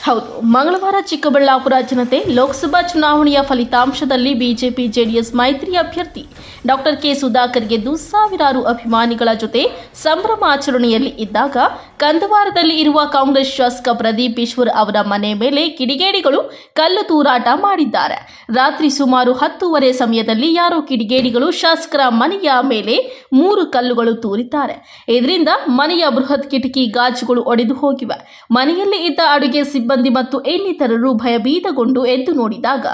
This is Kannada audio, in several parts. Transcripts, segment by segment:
ಹೌದು, ಮಂಗಳವಾರ ಚಿಕ್ಕಬಳ್ಳಾಪುರ ಜನತೆ ಲೋಕಸಭಾ ಚುನಾವಣೆಯ ಫಲಿತಾಂಶದಲ್ಲಿ ಬಿಜೆಪಿ ಜೆಡಿಎಸ್ ಮೈತ್ರಿ ಅಭ್ಯರ್ಥಿ ಡಾಕ್ಟರ್ ಕೆ ಸುಧಾಕರ್ ಗೆದ್ದು ಸಾವಿರಾರು ಅಭಿಮಾನಿಗಳ ಜೊತೆ ಸಂಭ್ರಮಾಚರಣೆಯಲ್ಲಿ ಇದ್ದಾಗ ಕಂದವಾರದಲ್ಲಿ ಇರುವ ಕಾಂಗ್ರೆಸ್ ಶಾಸಕ ಪ್ರದೀಪ್ ಈಶ್ವರ್ ಅವರ ಮನೆ ಮೇಲೆ ಕಿಡಿಗೇಡಿಗಳು ಕಲ್ಲು ತೂರಾಟ ಮಾಡಿದ್ದಾರೆ. ರಾತ್ರಿ ಸುಮಾರು 10:30 ಸಮಯದಲ್ಲಿ ಯಾರೋ ಕಿಡಿಗೇಡಿಗಳು ಶಾಸಕರ ಮನೆಯ ಮೇಲೆ 3 ಕಲ್ಲುಗಳು ತೂರಿದ್ದಾರೆ. ಇದರಿಂದ ಮನೆಯ ಬೃಹತ್ ಕಿಟಕಿ ಗಾಜುಗಳು ಒಡೆದು ಹೋಗಿವೆ. ಮನೆಯಲ್ಲಿ ಇದ್ದ ಅಡುಗೆ ಸಿಬ್ಬಂದಿ ಮತ್ತು ಇನ್ನಿತರರು ಭಯಭೀತಗೊಂಡು ಎದ್ದು ನೋಡಿದಾಗ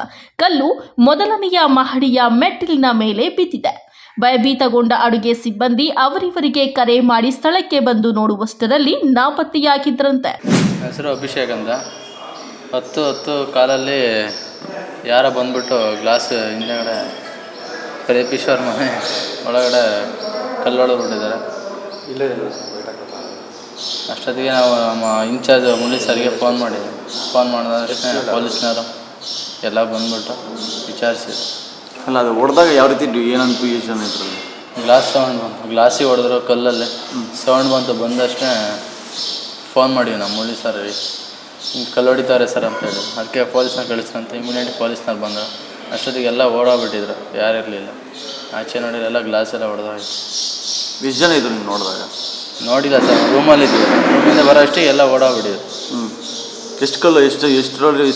ಕಲ್ಲು ಮೊದಲನೆಯ ಮಹಡಿಯ ಮೆಟ್ಟಿಲಿನ ಮೇಲೆ ಬಿದ್ದಿದೆ. ಭಯಭೀತಗೊಂಡ ಅಡುಗೆ ಸಿಬ್ಬಂದಿ ಅವರಿವರಿಗೆ ಕರೆ ಮಾಡಿ ಸ್ಥಳಕ್ಕೆ ಬಂದು ನೋಡುವಷ್ಟರಲ್ಲಿ ನಾಪತ್ತೆಯಾಗಿದ್ದರಂತೆ. ಹೆಸರು ಅಭಿಷೇಕ್ ಅಂತ. 10 ಕಾಲಲ್ಲಿ ಯಾರೋ ಬಂದ್ಬಿಟ್ಟು ಗ್ಲಾಸ್ ಹಿಂದೆಗಡೆ ಪ್ರದೀಪೇಶ್ವರ್ ಮನೆ ಒಳಗಡೆ ಕಲ್ಲೊಡೆದು ಬಿಟ್ಟಿದ್ದಾರೆ. ಅಷ್ಟೊತ್ತಿಗೆ ನಾವು ನಮ್ಮ ಇನ್ಚಾರ್ಜ್ ಮುರಳಿ ಸರ್ಗೆ ಫೋನ್ ಮಾಡಿದ್ರೆ ಪೊಲೀಸ್ನವರು ಎಲ್ಲ ಬಂದ್ಬಿಟ್ಟು ವಿಚಾರಿಸಿದ್ರು. ಅಲ್ಲ, ಅದು ಹೊಡೆದಾಗ ಯಾವ ರೀತಿ ಏನಂತ ಯೋಚನೆ ಇದ್ರು? ಗ್ಲಾಸ್ ಸೌಂಡ್ ಬಂತು, ಗ್ಲಾಸಿಗೆ ಹೊಡೆದ್ರು ಕಲ್ಲಲ್ಲಿ ಸೌಂಡ್ ಬಂದಷ್ಟೇ ಫೋನ್ ಮಾಡಿವಿ ನಮ್ಮ ಮುರಳಿ ಸರ್, ಹಿಂಗೆ ಕಲ್ಲು ಹೊಡಿತಾರೆ ಸರ್ ಅಂತ ಹೇಳಿ. ಅದಕ್ಕೆ ಪೊಲೀಸ್ನ ಕಳಿಸ್ರಂತ ಇಮಿಡಿಯೇಟ್ ಪೊಲೀಸ್ನವ್ರು ಬಂದರು. ಅಷ್ಟೊತ್ತಿಗೆ ಎಲ್ಲ ಓಡೋಗ್ಬಿಟ್ಟಿದ್ರು, ಯಾರಿರಲಿಲ್ಲ. ಆಚೆ ನೋಡಿದ್ರೆ ಎಲ್ಲ ಗ್ಲಾಸ್ ಎಲ್ಲ ಹೊಡೆದೋಯ್ತು. ಎಷ್ಟು ಜನ ಇದ್ರು ನೀವು ನೋಡಿದಾಗ? ನೋಡಿಲ್ಲ ಸರ್, ರೂಮಲ್ಲಿದ್ವಿ. ರೂಮಿಂದ ಬರೋ ಅಷ್ಟೇ ಎಲ್ಲ ಓಡೋಗ್ಬಿಟ್ಟಿದ್ರು. ಎಷ್ಟು ಕಲ್ಲು ಎಷ್ಟು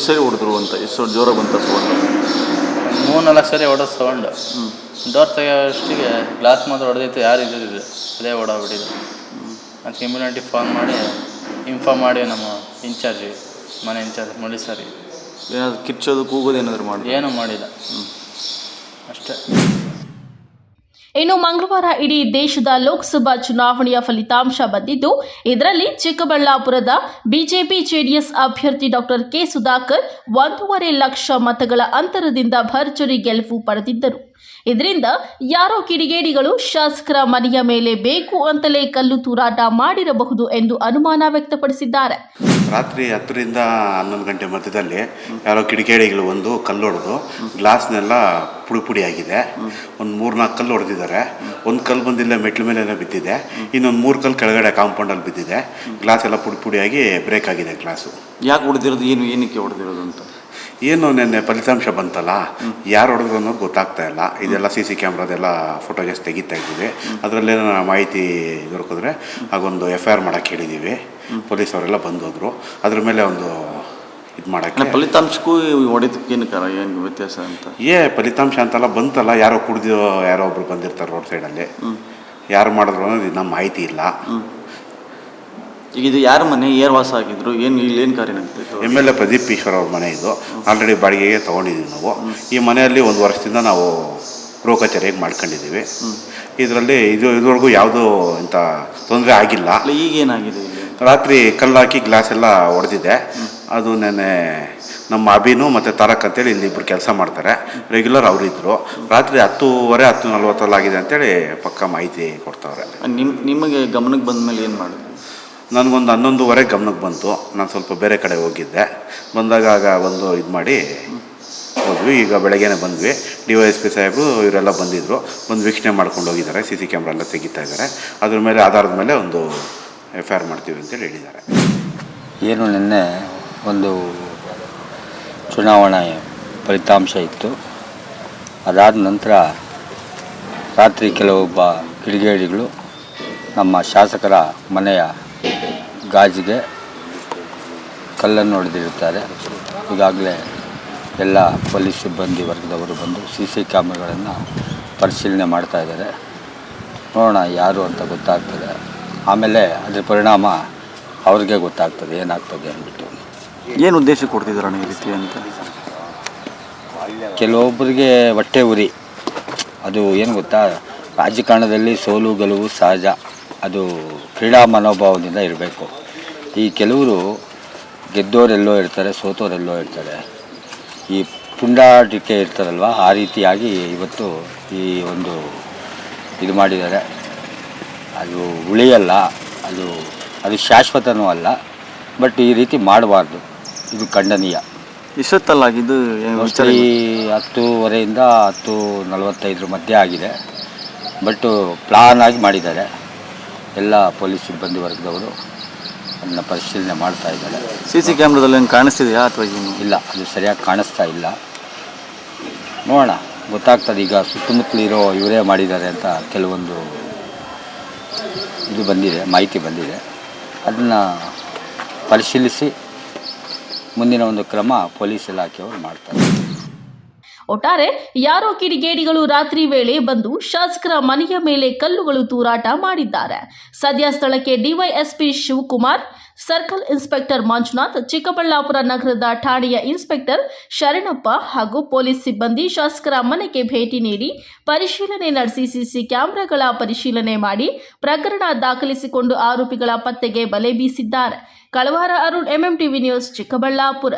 ಸರಿ ಹೊಡೆದ್ರು ಅಂತ? ಎಷ್ಟು ಜೋರಾಗಿ ಬಂತ ಸೌಂಡ್? 3-4 ಸರಿ ಹೊಡೆದು ಸೌಂಡು. ಡೋರ್ ತೆಗೆಯೋಷ್ಟಿಗೆ ಗ್ಲಾಸ್ ಮಾತ್ರ ಹೊಡೆದಿತ್ತು, ಯಾರು ಇದ್ದಿದ್ದು ಅದೇ ಓಡೋಗ್ಬಿಟ್ಟಿದ್ರು. ಅದಕ್ಕೆ ಇಮಿಡಿಯೇಟ್ಲಿ ಫೋನ್ ಮಾಡಿ ಇನ್ಫಾರ್ಮ್ ಮಾಡಿ ನಮ್ಮ ಇನ್ಚಾರ್ಜಿಗೆ, ಮನೆ ಇನ್ಚಾರ್ಜ್ ಮುರಳಿ ಸರ್ಗೆ. ಏನಾದ್ರು ಕಿಚ್ಚೋದು ಕೂಗೋದು ಏನಾದರೂ ಮಾಡಿ? ಏನೂ ಮಾಡಿಲ್ಲ, ಅಷ್ಟೇ. ಇನ್ನು ಮಂಗಳವಾರ ಇಡೀ ದೇಶದ ಲೋಕಸಭಾ ಚುನಾವಣೆಯ ಫಲಿತಾಂಶ ಬಂದಿದ್ದು, ಇದರಲ್ಲಿ ಚಿಕ್ಕಬಳ್ಳಾಪುರದ ಬಿಜೆಪಿ ಜೆಡಿಎಸ್ ಅಭ್ಯರ್ಥಿ ಡಾಕ್ಟರ್ ಕೆ ಸುಧಾಕರ್ 1.5 ಲಕ್ಷ ಮತಗಳ ಅಂತರದಿಂದ ಭರ್ಜರಿ ಗೆಲುವು ಪಡೆದಿದ್ದರು. ಇದರಿಂದ ಯಾರೋ ಕಿಡಿಗೇಡಿಗಳು ಶಾಸಕರ ಮನೆಯ ಮೇಲೆ ಬೇಕು ಅಂತಲೇ ಕಲ್ಲು ತೂರಾಟ ಮಾಡಿರಬಹುದು ಎಂದು ಅನುಮಾನ ವ್ಯಕ್ತಪಡಿಸಿದ್ದಾರೆ. ರಾತ್ರಿ 10ರಿಂದ 11 ಗಂಟೆ ಮಧ್ಯದಲ್ಲಿ ಯಾರೋ ಕಿಡಿಗೇಡಿಗಳು ಒಂದು ಕಲ್ಲು ಹೊಡೆದು ಗ್ಲಾಸ್ನೆಲ್ಲ ಪುಡಿ ಆಗಿದೆ. ಒಂದು 3-4 ಕಲ್ಲು ಹೊಡೆದಿದ್ದಾರೆ. ಒಂದು ಕಲ್ಲು ಬಂದಿಲ್ಲ, ಮೆಟ್ಲ ಮೇಲೆ ಬಿದ್ದಿದೆ. ಇನ್ನೊಂದು 3 ಕಲ್ಲು ಕೆಳಗಡೆ ಕಾಂಪೌಂಡಲ್ಲಿ ಬಿದ್ದಿದೆ. ಗ್ಲಾಸ್ ಎಲ್ಲ ಪುಡಿಯಾಗಿ ಬ್ರೇಕ್ ಆಗಿದೆ ಗ್ಲಾಸು. ಯಾಕೆ ಹೊಡೆದಿರೋದು? ಏನಕ್ಕೆ ಹೊಡೆದಿರೋದು ಅಂತ ಏನು ನೆನ್ನೆ ಫಲಿತಾಂಶ ಬಂತಲ್ಲ, ಯಾರು ಹೊಡೆದ್ರು ಅನ್ನೋದು ಗೊತ್ತಾಗ್ತಾ ಇಲ್ಲ. ಇದೆಲ್ಲ CC ಕ್ಯಾಮ್ರಾದೆಲ್ಲ ಫೋಟೋಜಸ್ ತೆಗಿತಾ ಇದ್ದೀವಿ. ಅದರಲ್ಲೇನೋ ಮಾಹಿತಿ ದೊರಕಿದ್ರೆ ಆಗೊಂದು FIR ಮಾಡೋಕ್ಕೆ ಹೇಳಿದ್ದೀವಿ. ಪೊಲೀಸ್ ಅವರೆಲ್ಲ ಬಂದೋದ್ರು. ಅದ್ರ ಮೇಲೆ ಒಂದು ಇದು ಮಾಡೋಕ್ಕೆ. ಫಲಿತಾಂಶಕ್ಕೂ ಹೊಡೆದಕ್ಕೆ ಏನು ವ್ಯತ್ಯಾಸ ಅಂತ? ಫಲಿತಾಂಶ ಅಂತೆಲ್ಲ ಬಂತಲ್ಲ, ಯಾರೋ ಯಾರೋ ಒಬ್ರು ಬಂದಿರ್ತಾರೆ ರೋಡ್ ಸೈಡಲ್ಲಿ. ಯಾರು ಮಾಡಿದ್ರು ಅನ್ನೋದು ನಮ್ಮ ಮಾಹಿತಿ ಇಲ್ಲ. ಈಗ ಇದು ಯಾರ ಮನೆ, ಏರ್ ವಾಸ ಆಗಿದ್ರು, ಏನು ಕಾರ್ಯ ನಡೀತಿತ್ತು? MLA ಪ್ರದೀಪ್ ಈಶ್ವರ್ ಅವ್ರ ಮನೆ ಇದು. ಆಲ್ರೆಡಿ ಬಾಡಿಗೆಗೆ ತೊಗೊಂಡಿದ್ದೀವಿ ನಾವು. ಈ ಮನೆಯಲ್ಲಿ 1 ವರ್ಷದಿಂದ ನಾವು ಗೃಹ ಕಚೇರಿಗೆ ಮಾಡ್ಕೊಂಡಿದ್ದೀವಿ. ಇದರಲ್ಲಿ ಇದುವರೆಗೂ ಯಾವುದೂ ಇಂಥ ತೊಂದರೆ ಆಗಿಲ್ಲ. ಈಗೇನಾಗಿದೆ? ರಾತ್ರಿ ಕಲ್ಲಾಕಿ ಗ್ಲಾಸ್ ಎಲ್ಲ ಹೊಡೆದಿದೆ. ಅದು ನೆನ್ನೆ ನಮ್ಮ ಅಭಿನು ಮತ್ತು ತಾರಕ್ ಅಂತೇಳಿ ಇಲ್ಲಿ ಇಬ್ಬರು ಕೆಲಸ ಮಾಡ್ತಾರೆ, ರೆಗ್ಯುಲರ್ ಅವರಿದ್ದರು. ರಾತ್ರಿ 10:40 ಆಗಿದೆ ಅಂತೇಳಿ ಪಕ್ಕ ಮಾಹಿತಿ ಕೊಡ್ತಾವ್ರೆ. ನಿಮಗೆ ಗಮನಕ್ಕೆ ಬಂದ ಮೇಲೆ ಏನು ಮಾಡಿದ್ರು? ನನಗೊಂದು 11:30 ಗಮನಕ್ಕೆ ಬಂತು. ನಾನು ಸ್ವಲ್ಪ ಬೇರೆ ಕಡೆ ಹೋಗಿದ್ದೆ. ಬಂದಾಗ ಒಂದು ಇದು ಮಾಡಿ ಹೋದ್ವಿ. ಈಗ ಬೆಳಗ್ಗೆನೇ ಬಂದ್ವಿ. DYSP ಸಾಹೇಬರು ಇವರೆಲ್ಲ ಬಂದಿದ್ದರು. ಬಂದು ವೀಕ್ಷಣೆ ಮಾಡ್ಕೊಂಡು ಹೋಗಿದ್ದಾರೆ. CC ಕ್ಯಾಮ್ರಾ ಎಲ್ಲ ತೆಗಿತಾ ಇದ್ದಾರೆ. ಅದ್ರ ಮೇಲೆ ಆಧಾರದ ಮೇಲೆ ಒಂದು FIR ಮಾಡ್ತೀವಿ ಅಂತೇಳಿ ಹೇಳಿದ್ದಾರೆ. ಏನು ನಿನ್ನೆ ಒಂದು ಚುನಾವಣೆ ಫಲಿತಾಂಶ ಇತ್ತು. ಅದಾದ ನಂತರ ರಾತ್ರಿ ಕೆಲವೊಬ್ಬ ಕಿಡಿಗೇಡಿಗಳು ನಮ್ಮ ಶಾಸಕರ ಮನೆಯ ಗಾಜಿಗೆ ಕಲ್ಲನ್ನು ಹೊಡೆದಿರುತ್ತಾರೆ. ಈಗಾಗಲೇ ಎಲ್ಲ ಪೊಲೀಸ್ ಸಿಬ್ಬಂದಿ ವರ್ಗದವರು ಬಂದು CC ಕ್ಯಾಮ್ರಾಗಳನ್ನು ಪರಿಶೀಲನೆ ಮಾಡ್ತಾ ಇದ್ದಾರೆ. ನೋಡೋಣ ಯಾರು ಅಂತ ಗೊತ್ತಾಗ್ತದೆ. ಆಮೇಲೆ ಅದರ ಪರಿಣಾಮ ಅವ್ರಿಗೆ ಗೊತ್ತಾಗ್ತದೆ ಏನಾಗ್ತದೆ ಅಂದ್ಬಿಟ್ಟು. ಏನು ಉದ್ದೇಶ ಕೊಡ್ತಿದ್ದಾರೆ ಈ ರೀತಿ ಅಂತ? ಕೆಲವೊಬ್ಬರಿಗೆ ಹೊಟ್ಟೆ ಉರಿ. ಅದು ಏನು ಗೊತ್ತಾ, ರಾಜಕಾರಣದಲ್ಲಿ ಸೋಲು ಗೆಲುವು ಸಹಜ. ಅದು ಕ್ರೀಡಾ ಮನೋಭಾವದಿಂದ ಇರಬೇಕು. ಈ ಕೆಲವರು ಗೆದ್ದೋರೆಲ್ಲೋ ಇರ್ತಾರೆ, ಸೋತೋರೆಲ್ಲೋ ಇರ್ತಾರೆ. ಈ ಪುಂಡಾಟಿಕೆ ಇರ್ತಾರಲ್ವ, ಆ ರೀತಿಯಾಗಿ ಇವತ್ತು ಈ ಒಂದು ಇದು ಮಾಡಿದ್ದಾರೆ. ಅದು ಉಳಿಯಲ್ಲ, ಅದು ಶಾಶ್ವತನೂ ಅಲ್ಲ. ಬಟ್ ಈ ರೀತಿ ಮಾಡಬಾರ್ದು, ಇದು ಖಂಡನೀಯ. ಇಷ್ಟೊತ್ತಲ್ಲಾಗಿದ್ದು 10:30ರಿಂದ 10:45 ಮಧ್ಯೆ ಆಗಿದೆ. ಬಟ್ಟು ಪ್ಲಾನ್ ಆಗಿ ಮಾಡಿದ್ದಾರೆ ಎಲ್ಲ ಪೊಲೀಸ್ ಸಿಬ್ಬಂದಿ ವರ್ಗದವರು. ಅದನ್ನು ಪರಿಶೀಲನೆ ಮಾಡ್ತಾ ಇದ್ದಾರೆ. CC ಕ್ಯಾಮ್ರಾದಲ್ಲಿ ಏನು ಕಾಣಿಸ್ತಿದೆಯಾ ಅಥವಾ ಏನು? ಇಲ್ಲ, ಅದು ಸರಿಯಾಗಿ ಕಾಣಿಸ್ತಾ ಇಲ್ಲ. ನೋಡೋಣ, ಗೊತ್ತಾಗ್ತದೆ. ಈಗ ಸುತ್ತಮುತ್ತಲಿರೋ ಇವರೇ ಮಾಡಿದ್ದಾರೆ ಅಂತ ಕೆಲವೊಂದು ಇದು ಬಂದಿದೆ, ಮಾಹಿತಿ ಬಂದಿದೆ. ಅದನ್ನು ಪರಿಶೀಲಿಸಿ ಮುಂದಿನ ಒಂದು ಕ್ರಮ ಪೊಲೀಸ್ ಇಲಾಖೆಯವರು ಮಾಡ್ತಾರೆ. ಒಟ್ಟಾರೆ ಯಾರೋ ಕಿಡಿಗೇಡಿಗಳು ರಾತ್ರಿ ವೇಳೆ ಬಂದು ಶಾಸಕರ ಮನೆಯ ಮೇಲೆ ಕಲ್ಲುಗಳು ತೂರಾಟ ಮಾಡಿದ್ದಾರೆ. ಸದ್ಯ ಸ್ಥಳಕ್ಕೆ DYSP Shivakumar, circle inspector Manjunath, Chikkaballapur ನಗರದ ಠಾಣೆಯ ಇನ್ಸ್ಪೆಕ್ಟರ್ ಶರಣಪ್ಪ ಹಾಗೂ ಪೊಲೀಸ್ ಸಿಬ್ಬಂದಿ ಶಾಸಕರ ಮನೆಗೆ ಭೇಟಿ ನೀಡಿ ಪರಿಶೀಲನೆ ನಡೆಸಿ ಸಿಸಿ ಕ್ಯಾಮೆರಾಗಳ ಪರಿಶೀಲನೆ ಮಾಡಿ ಪ್ರಕರಣ ದಾಖಲಿಸಿಕೊಂಡು ಆರೋಪಿಗಳ ಪತ್ತೆಗೆ ಬಲೆ ಬೀಸಿದ್ದಾರೆ. ಕಳವಾರ ಅರುಣ್, MMTV ನ್ಯೂಸ್, ಚಿಕ್ಕಬಳ್ಳಾಪುರ.